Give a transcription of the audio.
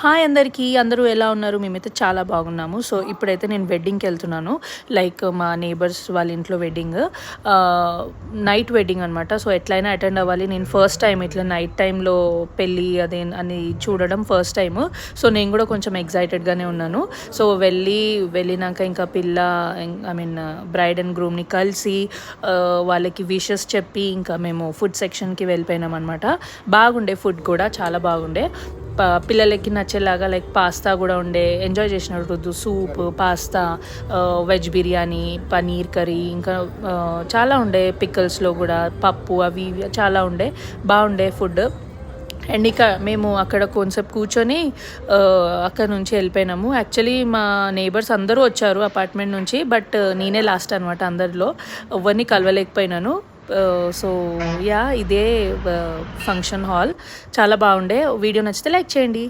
Hi అందరికీ, అందరూ ఎలా ఉన్నారు? మేమైతే చాలా బాగున్నాము. సో ఇప్పుడైతే నేను వెడ్డింగ్కి వెళ్తున్నాను. లైక్ మా నేబర్స్ వాళ్ళ ఇంట్లో వెడ్డింగ్, నైట్ వెడ్డింగ్ అనమాట. సో ఎట్లయినా అటెండ్ అవ్వాలి. నేను ఫస్ట్ టైం ఇట్లా నైట్ టైంలో పెళ్ళి అదే అని చూడడం ఫస్ట్ టైం. సో నేను కూడా కొంచెం ఎగ్జైటెడ్గానే ఉన్నాను. సో వెళ్ళినాక ఇంకా బ్రైడ్ అండ్ గ్రూమ్ని కలిసి వాళ్ళకి విషెస్ చెప్పి ఇంకా మేము ఫుడ్ సెక్షన్కి వెళ్ళిపోయినాం అనమాట. బాగుండే ఫుడ్ కూడా చాలా బాగుండే. పిల్లలకి నచ్చేలాగా లైక్ పాస్తా కూడా ఉండే, ఎంజాయ్ చేసినట్టు soup, pasta, veg biryani, paneer curry, ఇంకా చాలా ఉండే. పిక్కల్స్లో కూడా పప్పు అవి చాలా ఉండే, బాగుండే ఫుడ్. అండ్ ఇక మేము అక్కడ కొంచెంసేపు కూర్చొని అక్కడ నుంచి వెళ్ళిపోయినాము. యాక్చువల్లీ మా నేబర్స్ అందరూ వచ్చారు అపార్ట్మెంట్ నుంచి, బట్ నేనే లాస్ట్ అనమాట. అందరిలో ఎవరిని కలవలేకపోయినాను. సో ఇదే ఫంక్షన్ హాల్ చాలా బాగుండే. వీడియో నచ్చితే లైక్ చేయండి.